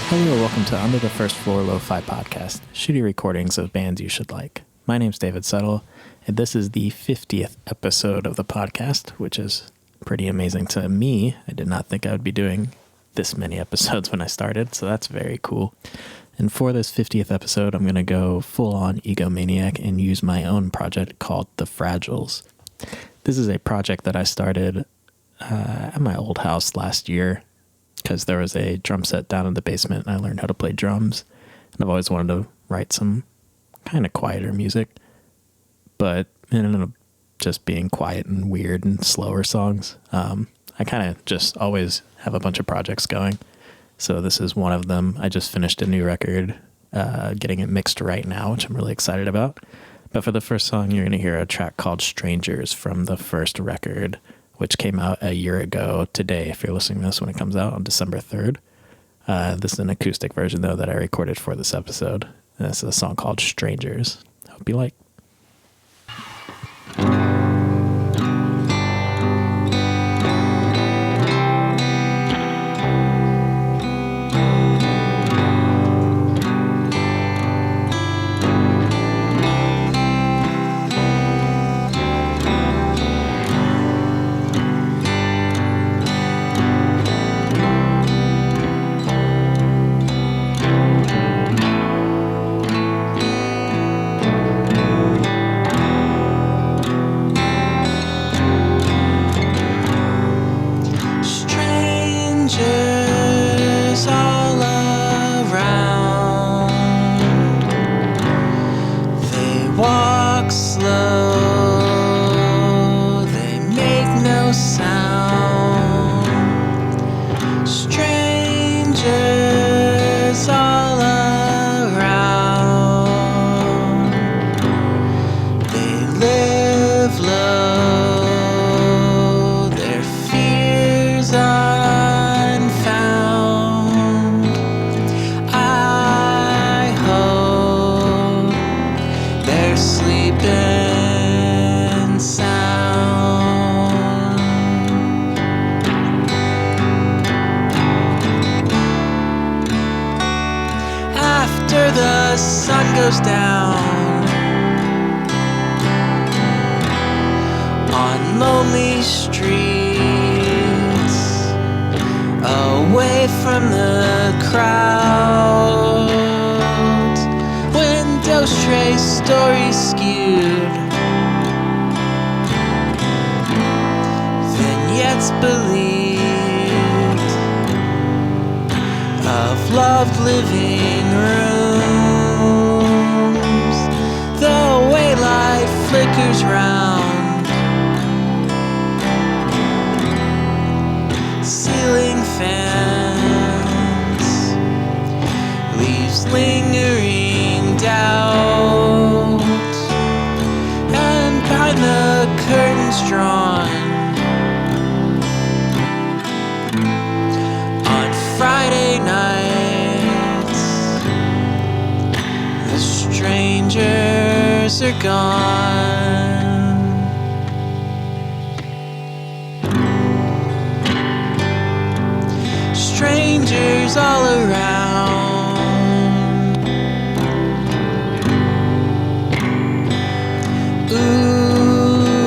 Hello, welcome to Under the First Floor Lo-Fi Podcast, shitty recordings of bands you should like. My name's David Settle, and this is the 50th episode of the podcast, which is pretty amazing to me. I did not think I would be doing this many episodes when I started, so that's very cool. And for this 50th episode, I'm going to go full-on egomaniac and use my own project called The Fragiles. This is a project that I started at my old house last year, because there was a drum set down in the basement and I learned how to play drums. And I've always wanted to write some kind of quieter music, but it ended up just being quiet and weird and slower songs. I kind of just always have a bunch of projects going. So this is one of them. I just finished a new record, getting it mixed right now, which I'm really excited about. But for the first song, you're going to hear a track called Strangers from the first record, which came out a year ago today, if you're listening to this when it comes out on December 3rd. This is an acoustic version, though, that I recorded for this episode. And this is a song called Strangers. Hope you like. Goes down on lonely streets, away from the crowd. Windows tray stories skewed, vignettes believed of loved living rooms. The way light flickers round, ceiling fans leaves lingering doubt, and behind the curtains drawn on Friday nights, the strangers are gone. Strangers all around. Ooh.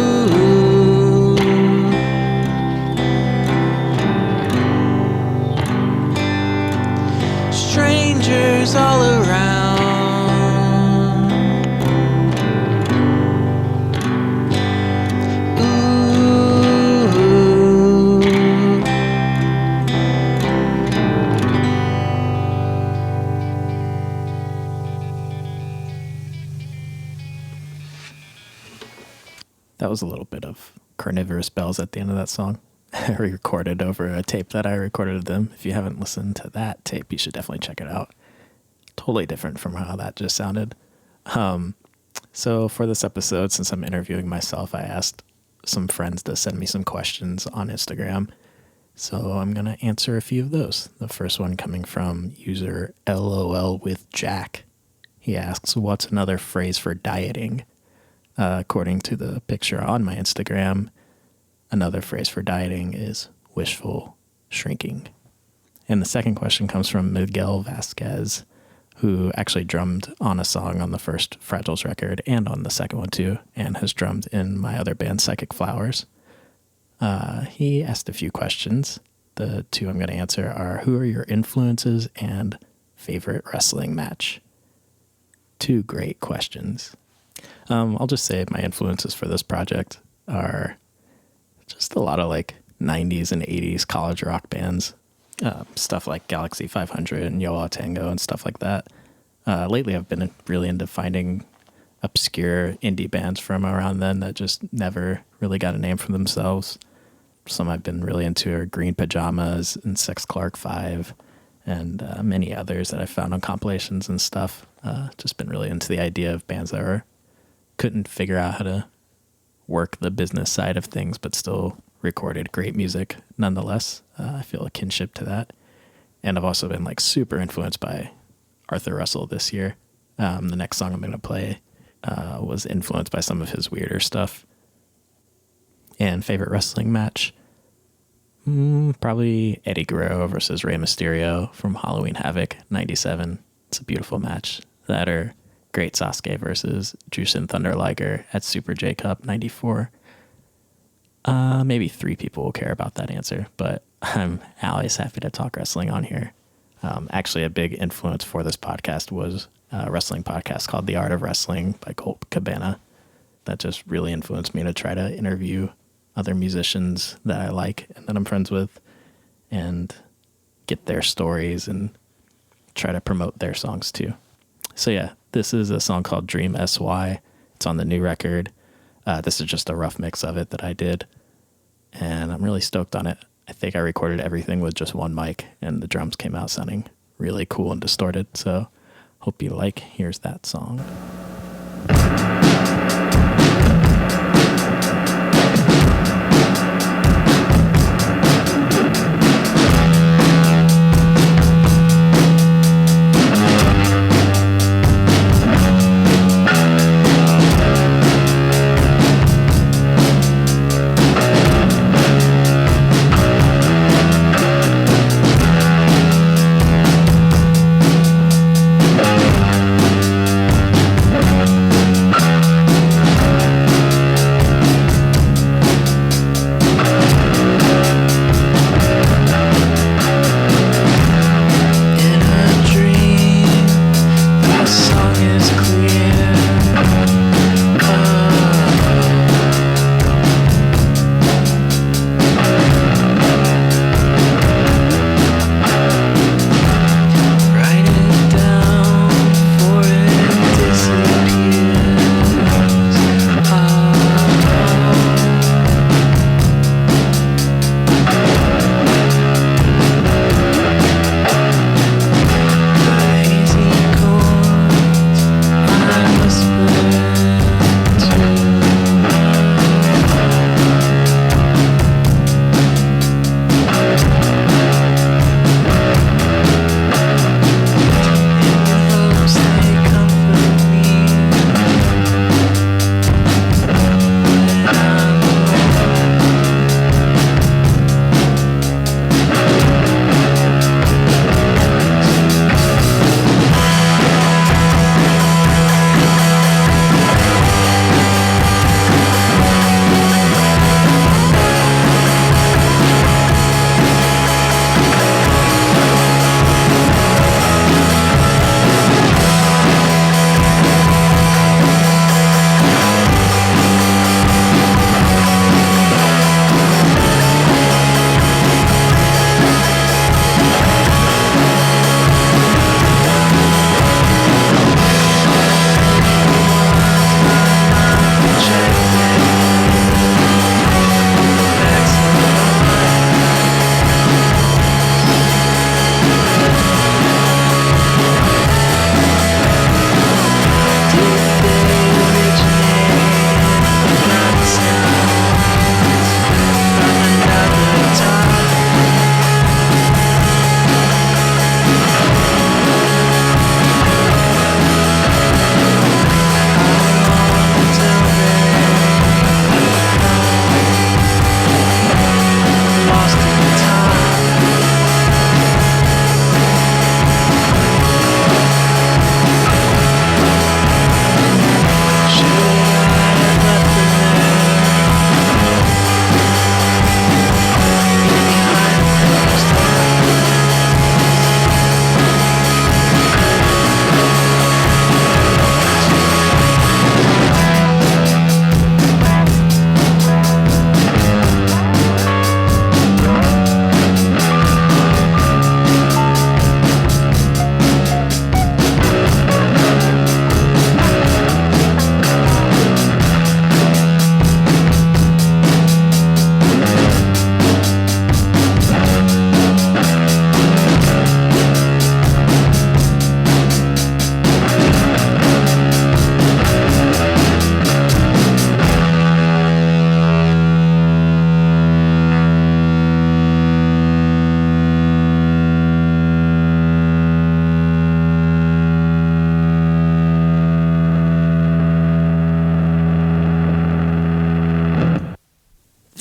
Strangers all around. That was a little bit of carnivorous bells at the end of that song. I recorded over a tape that I recorded of them. If you haven't listened to that tape, you should definitely check it out. Totally different from how that just sounded. So for this episode, since I'm interviewing myself, I asked some friends to send me some questions on Instagram. So I'm going to answer a few of those. The first one coming from user LOL with Jack. He asks, what's another phrase for dieting? According to the picture on my Instagram, another phrase for dieting is wishful shrinking. And the second question comes from Miguel Vasquez, who actually drummed on a song on the first Fragiles record and on the second one too, and has drummed in my other band, Psychic Flowers. He asked a few questions. The two I'm going to answer are, who are your influences and favorite wrestling match? Two great questions. I'll just say my influences for this project are just a lot of like 90s and 80s college rock bands. Stuff like Galaxy 500 and Yo La Tango and stuff like that. Lately I've been really into finding obscure indie bands from around then that just never really got a name for themselves. Some I've been really into are Green Pajamas and Sex Clark 5 and many others that I found on compilations and stuff. Just been really into the idea of bands that couldn't figure out how to work the business side of things but still recorded great music nonetheless. I feel a kinship to that. And I've also been like super influenced by Arthur Russell this year. The next song I'm going to play was influenced by some of his weirder stuff. And favorite wrestling match? Probably Eddie Guerrero versus Rey Mysterio from Halloween Havoc 97. It's a beautiful match. That or Great Sasuke versus Jushin Thunder Liger at Super J Cup 94. Maybe 3 people will care about that answer, but I'm always happy to talk wrestling on here. Actually, a big influence for this podcast was a wrestling podcast called The Art of Wrestling by Colt Cabana. That just really influenced me to try to interview other musicians that I like and that I'm friends with and get their stories and try to promote their songs too. So yeah, this is a song called Dream SY. It's on the new record. This is just a rough mix of it that I did, and I'm really stoked on it. I think I recorded everything with just one mic, and the drums came out sounding really cool and distorted, so hope you like. Here's that song.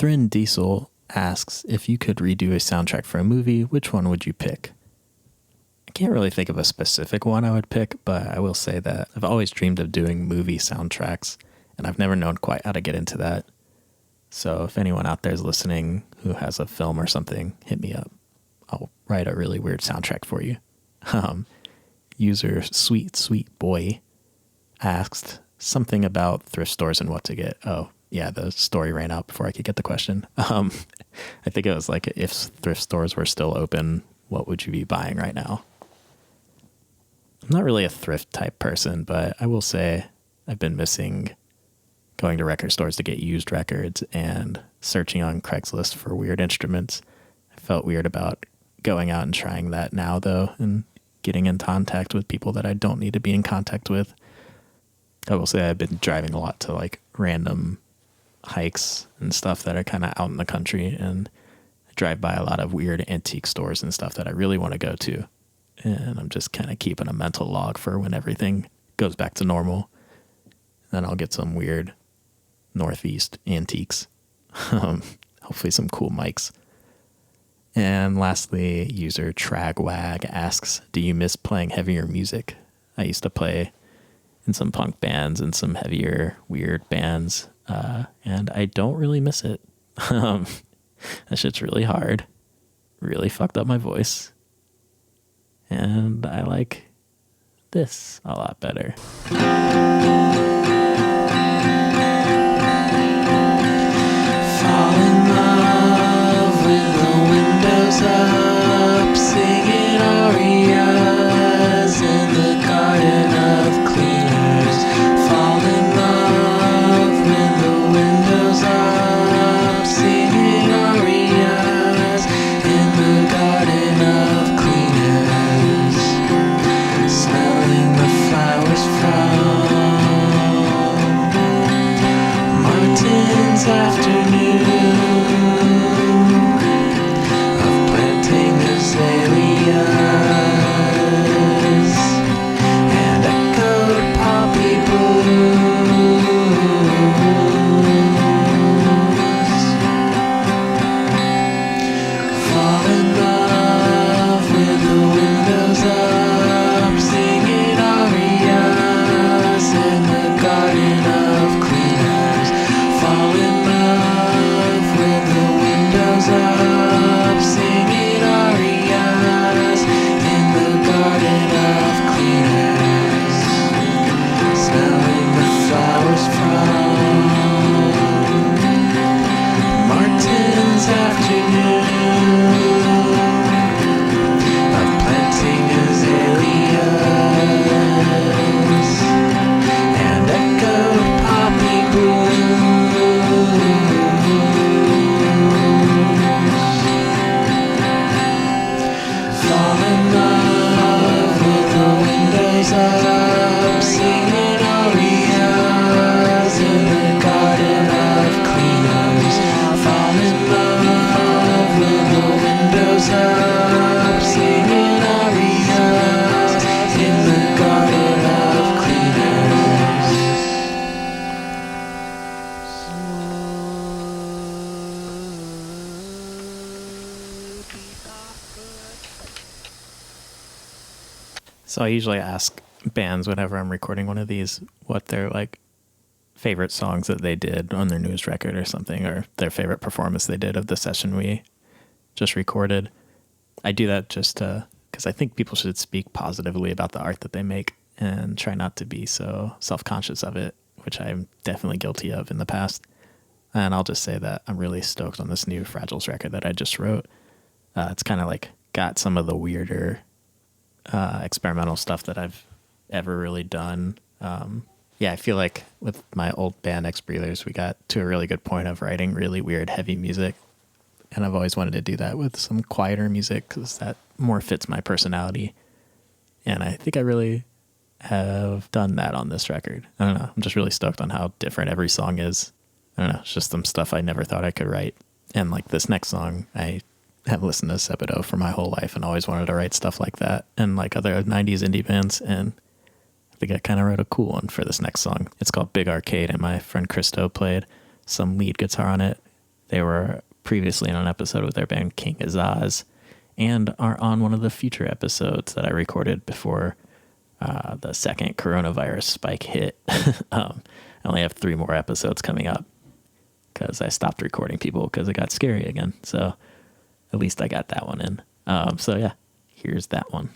Thrin Diesel asks, if you could redo a soundtrack for a movie, which one would you pick? I can't really think of a specific one I would pick, but I will say that I've always dreamed of doing movie soundtracks, and I've never known quite how to get into that. So if anyone out there is listening who has a film or something, hit me up. I'll write a really weird soundtrack for you. User Sweet Boy asked something about thrift stores and what to get. Oh, yeah, the story ran out before I could get the question. I think it was like, if thrift stores were still open, what would you be buying right now? I'm not really a thrift type person, but I will say I've been missing going to record stores to get used records and searching on Craigslist for weird instruments. I felt weird about going out and trying that now, though, and getting in contact with people that I don't need to be in contact with. I will say I've been driving a lot to like random hikes and stuff that are kind of out in the country, and I drive by a lot of weird antique stores and stuff that I really want to go to. And I'm just kind of keeping a mental log for when everything goes back to normal. Then I'll get some weird Northeast antiques. Hopefully some cool mics. And lastly, user Tragwag asks, do you miss playing heavier music? I used to play in some punk bands and some heavier, weird bands, and I don't really miss it. That shit's really hard. Really fucked up my voice. And I like this a lot better. Fall in love with the windows up, singing arias in the garden of cleaners. Fall in love with the windows up, singing arias in the garden of cleaners. Smelling the flowers from Martin's afternoon of planting azaleas and echoed poppy blooms. Fall in love with the windows up, singing arias in the garden of cleaners. Fall in love with the windows up, singing arias in the garden of cleaners. Smelling the flowers from Martin's afternoon of planting azaleas and echoed poppy blooms. Fall in love with the windows up, singing arias in the garden of cleaners. Fall in love with the windows up, singing arias in the garden of cleaners. So I usually ask bands whenever I'm recording one of these what their like favorite songs that they did on their newest record or something, or their favorite performance they did of the session we just recorded. I do that just because I think people should speak positively about the art that they make and try not to be so self-conscious of it, which I'm definitely guilty of in the past. And I'll just say that I'm really stoked on this new Fragiles record that I just wrote. It's kind of like got some of the weirder experimental stuff that I've ever really done. Yeah, I feel like with my old band X Breathers, we got to a really good point of writing really weird, heavy music. And I've always wanted to do that with some quieter music because that more fits my personality. And I think I really have done that on this record. I don't know. I'm just really stoked on how different every song is. I don't know. It's just some stuff I never thought I could write. And like this next song, I have listened to Ep50 for my whole life and always wanted to write stuff like that and like other 90s indie bands. And I think I kind of wrote a cool one for this next song. It's called Big Arcade, and my friend Christo played some lead guitar on it. They were previously in an episode with their band King Azaz and are on one of the future episodes that I recorded before the second coronavirus spike hit. I only have 3 more episodes coming up because I stopped recording people because it got scary again. So at least I got that one in. So yeah, here's that one.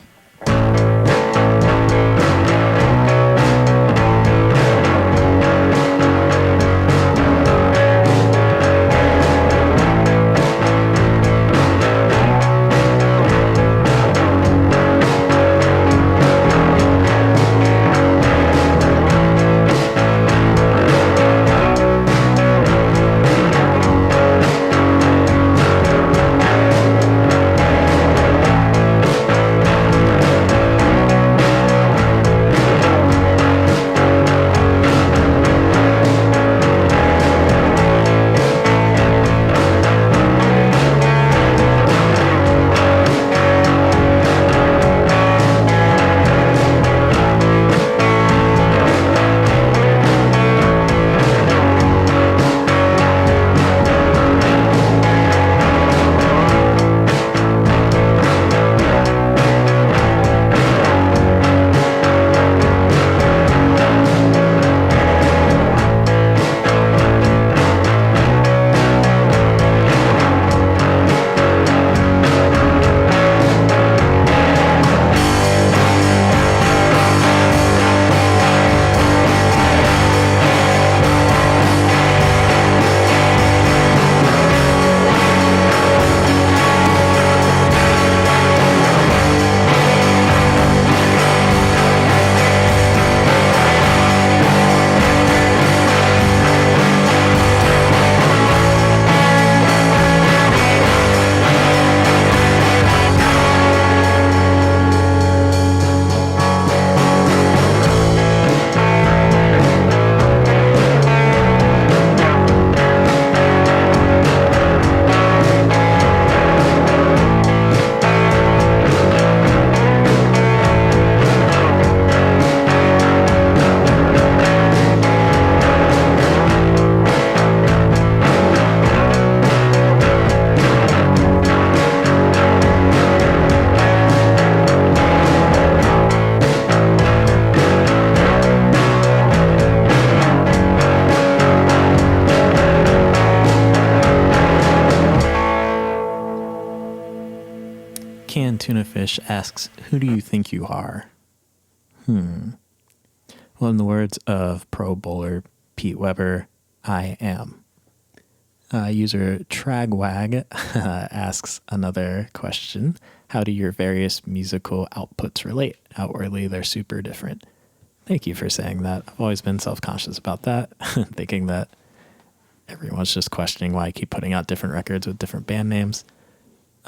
Canned Tuna Fish asks, who do you think you are? Well, in the words of Pro Bowler Pete Weber, I am. User Tragwag asks another question. How do your various musical outputs relate? Outwardly, they're super different. Thank you for saying that. I've always been self-conscious about that, thinking that everyone's just questioning why I keep putting out different records with different band names.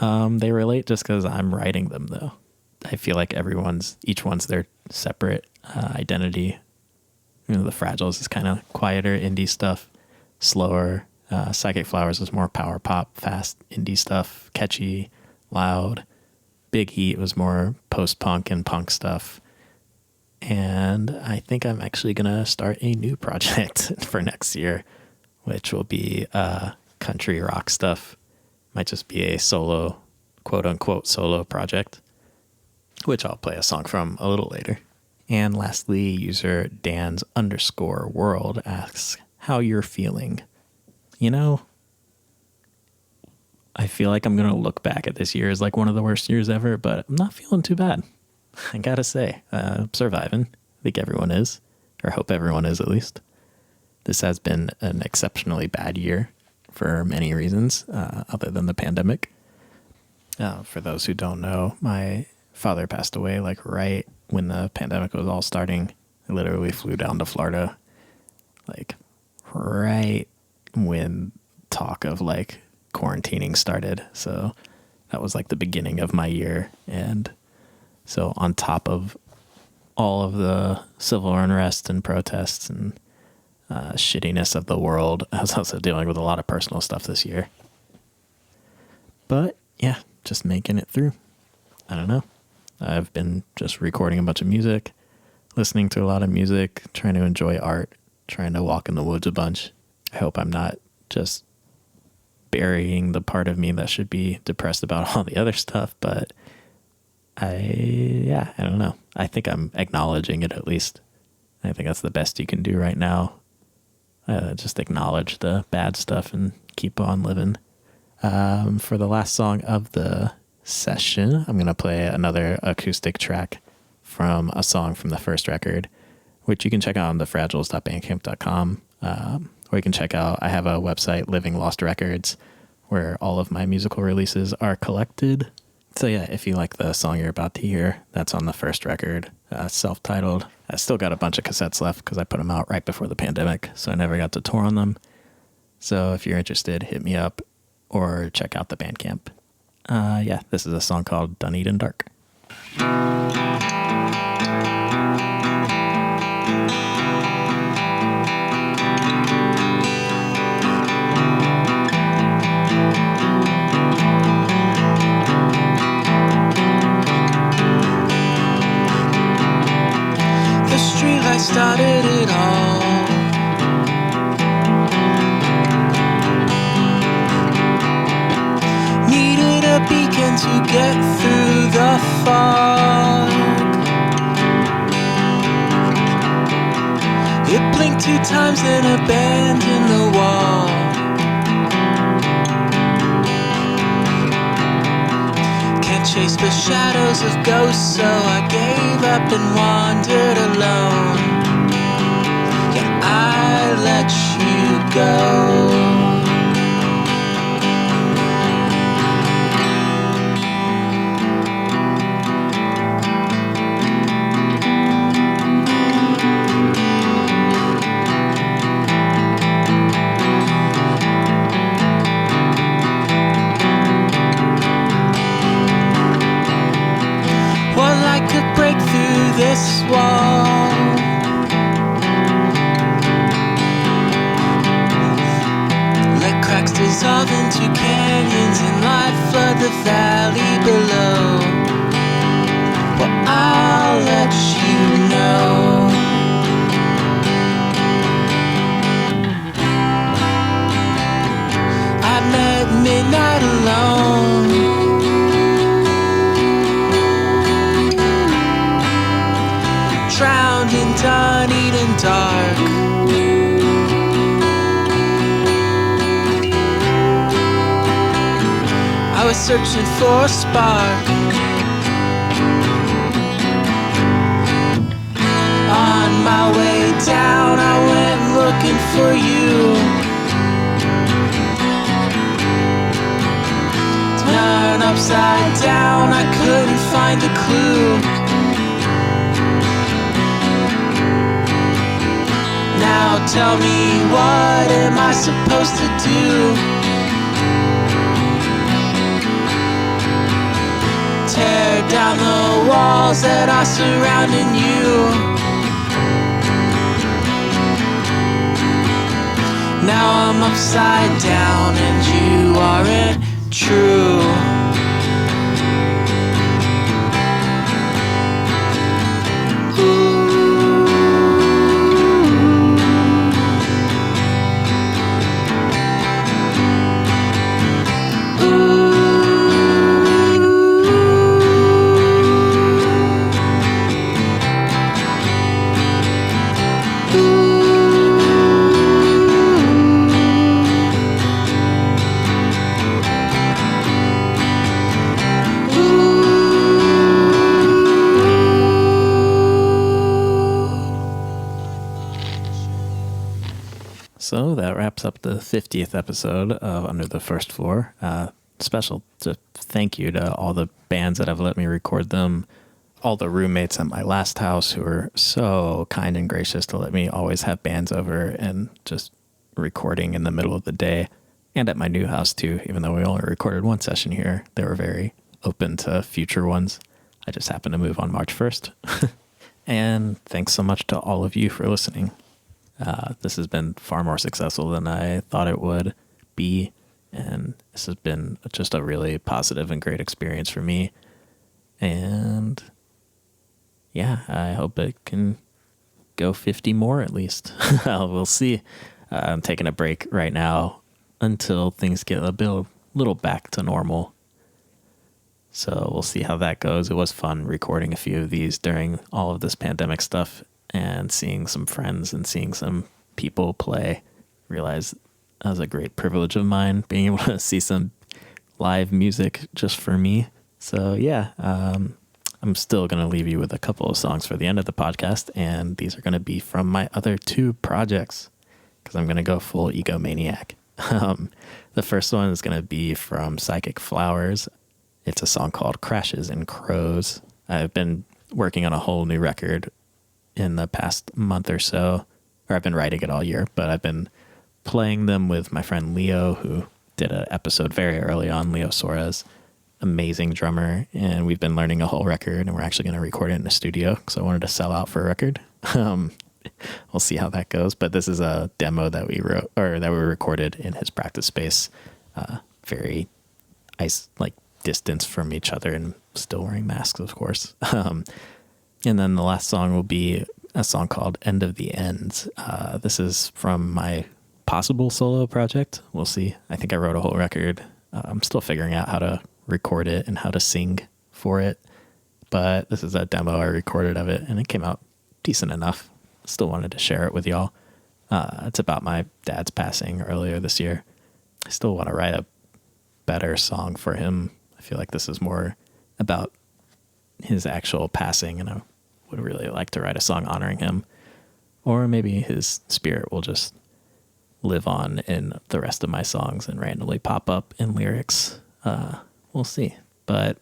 They relate just because I'm writing them, though. I feel like each one's their separate identity. You know, the Fragiles is kind of quieter indie stuff, slower. Psychic Flowers was more power pop, fast indie stuff, catchy, loud. Big Heat was more post-punk and punk stuff. And I think I'm actually going to start a new project for next year, which will be country rock stuff. Might just be a solo, quote-unquote solo project, which I'll play a song from a little later. And lastly, user Dan's_world asks, how you're feeling? You know, I feel like I'm going to look back at this year as like one of the worst years ever, but I'm not feeling too bad. I gotta say, I'm surviving. I think everyone is, or hope everyone is at least. This has been an exceptionally bad year for many reasons, other than the pandemic. For those who don't know, my father passed away like right when the pandemic was all starting. I literally flew down to Florida, like right when talk of like quarantining started. So that was like the beginning of my year. And so on top of all of the civil unrest and protests and shittiness of the world, I was also dealing with a lot of personal stuff this year. But yeah, just making it through. I don't know. I've been just recording a bunch of music, listening to a lot of music, trying to enjoy art, trying to walk in the woods a bunch. I hope I'm not just burying the part of me that should be depressed about all the other stuff, but I don't know. I think I'm acknowledging it at least. I think that's the best you can do right now. Just acknowledge the bad stuff and keep on living. For the last song of the session, I'm going to play another acoustic track from a song from the first record, which you can check out on thefragiles.bandcamp.com. Or you can check out, I have a website, Living Lost Records, where all of my musical releases are collected. So yeah, if you like the song you're about to hear, that's on the first record, self-titled. I still got a bunch of cassettes left because I put them out right before the pandemic, so I never got to tour on them. So if you're interested, hit me up or check out the Bandcamp. This is a song called Dunedin Dark. I started it all. Needed a beacon to get through the fog. It blinked 2 times then abandoned the wall. Can't chase the shadows of ghosts, so I gave up and wandered alone. Yeah, I let you go. Well, I could break through this wall. Let cracks dissolve into canyons and light flood the valley below. Well, I'll let you know. I'm at midnight alone. Drowned in Dunedin Dark. I was searching for a spark. On my way down, I went looking for you. Turned upside down, I couldn't find the clue. Now tell me, what am I supposed to do? Tear down the walls that are surrounding you. Now I'm upside down and you aren't true. So that wraps up the 50th episode of Under the First Floor. Special thank you to all the bands that have let me record them, all the roommates at my last house who were so kind and gracious to let me always have bands over and just recording in the middle of the day, and at my new house too. Even though we only recorded one session here, they were very open to future ones. I just happened to move on March 1st. And thanks so much to all of you for listening. This has been far more successful than I thought it would be, and this has been just a really positive and great experience for me. And yeah, I hope it can go 50 more at least. We'll see. I'm taking a break right now until things get a little back to normal. So we'll see how that goes. It was fun recording a few of these during all of this pandemic stuff and seeing some friends and seeing some people play. Realized that was a great privilege of mine, being able to see some live music just for me. So yeah, I'm still going to leave you with a couple of songs for the end of the podcast, and these are going to be from my other two projects because I'm going to go full egomaniac. The first one is going to be from Psychic Flowers. It's a song called Crashes and Crows. I've been working on a whole new record in the past month or so, or I've been writing it all year, but I've been playing them with my friend Leo, who did an episode very early on, Leo Soares, amazing drummer, and we've been learning a whole record, and we're actually going to record it in the studio because I wanted to sell out for a record. We'll see how that goes, but this is a demo that we wrote, or that we recorded in his practice space, very distance from each other and still wearing masks, of course. And then the last song will be a song called End of the Ends. This is from my possible solo project. We'll see. I think I wrote a whole record. I'm still figuring out how to record it and how to sing for it, but this is a demo I recorded of it and it came out decent enough. Still wanted to share it with y'all. It's about my dad's passing earlier this year. I still want to write a better song for him. I feel like this is more about his actual passing, and I would really like to write a song honoring him. Or maybe his spirit will just live on in the rest of my songs and randomly pop up in lyrics. We'll see. But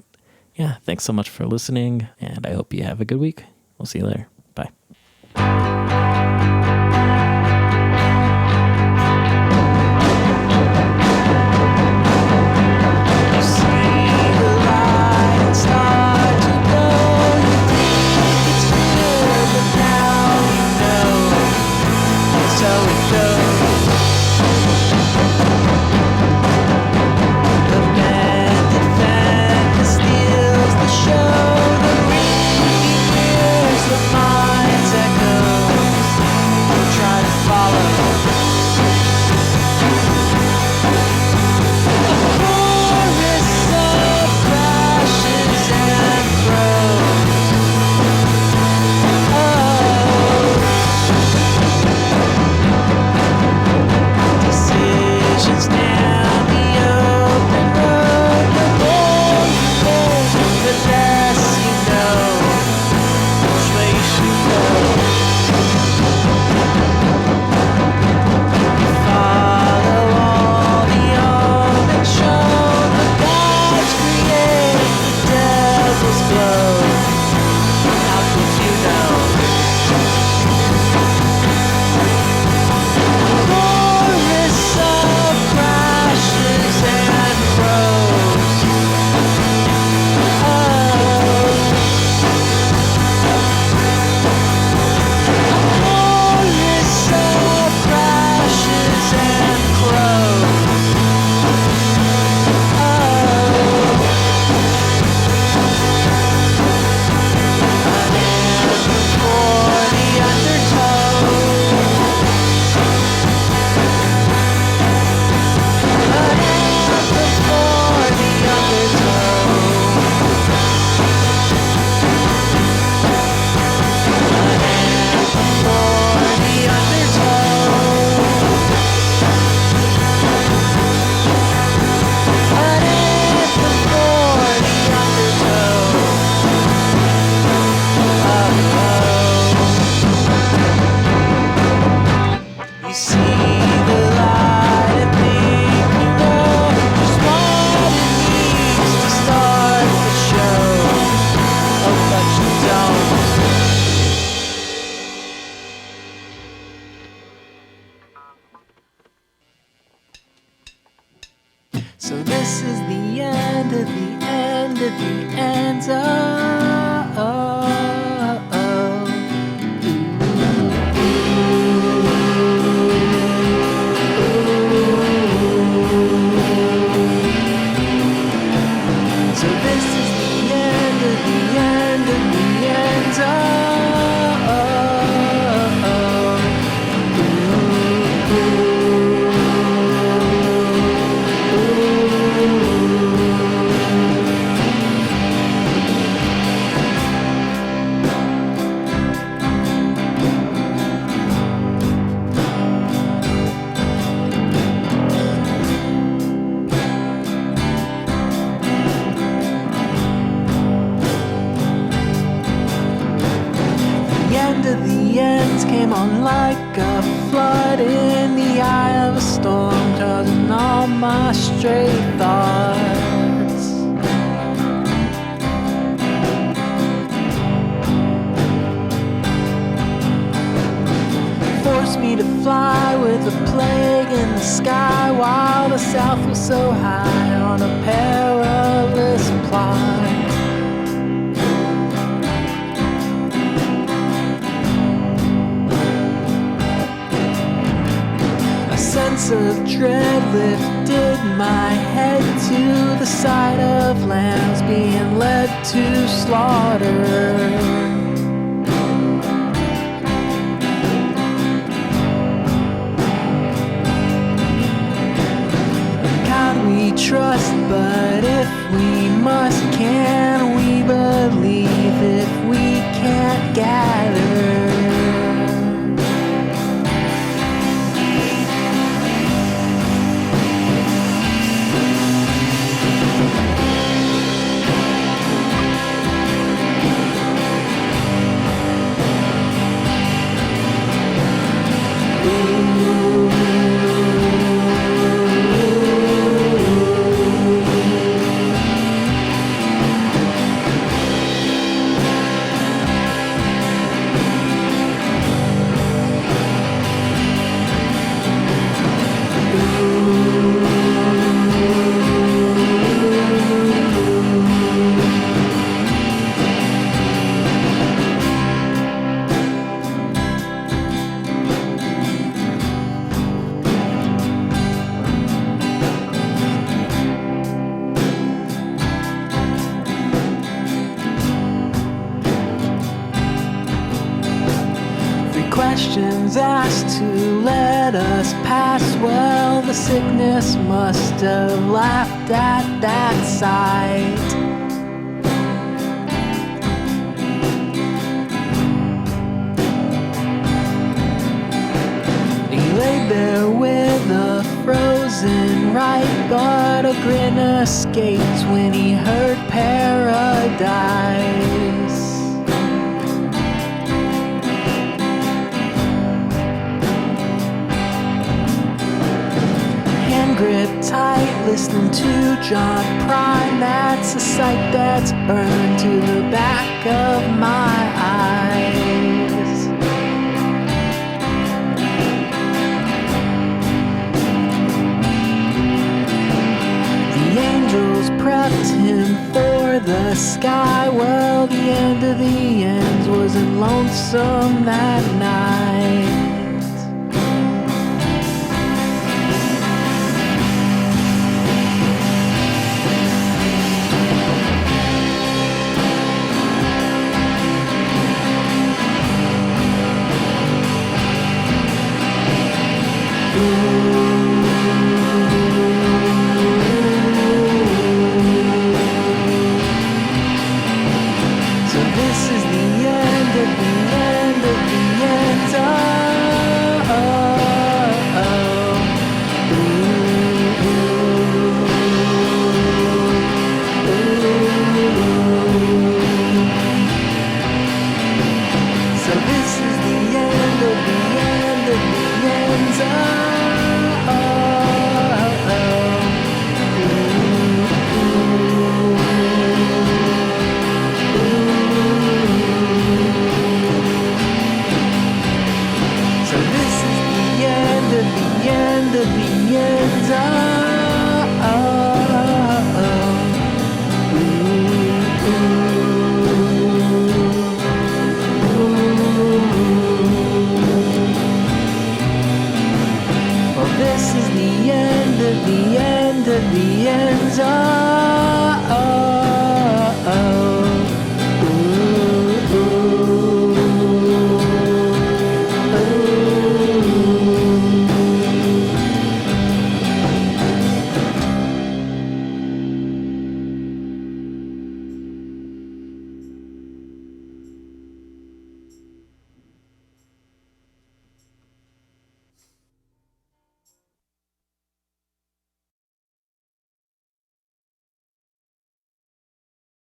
yeah, thanks so much for listening, and I hope you have a good week. We'll see you later. Bye. The The end of the ends came on like a flood in the eye of a storm, causing all my stray thoughts. Forced me to fly with a plague in the sky, while the south was so high on a perilous plot. A sense of dread lifted my head to the sight of lambs being led to slaughter. We trust, but if we must, can we believe if we can't gather? Questions asked to let us pass. Well, the sickness must have laughed at that sight. He lay there with a frozen right, but a grin escaped when he heard paradise. Grip tight, listening to John Prine. That's a sight that's burned to the back of my eyes. The angels prepped him for the sky. Well, the end of the ends wasn't lonesome that night.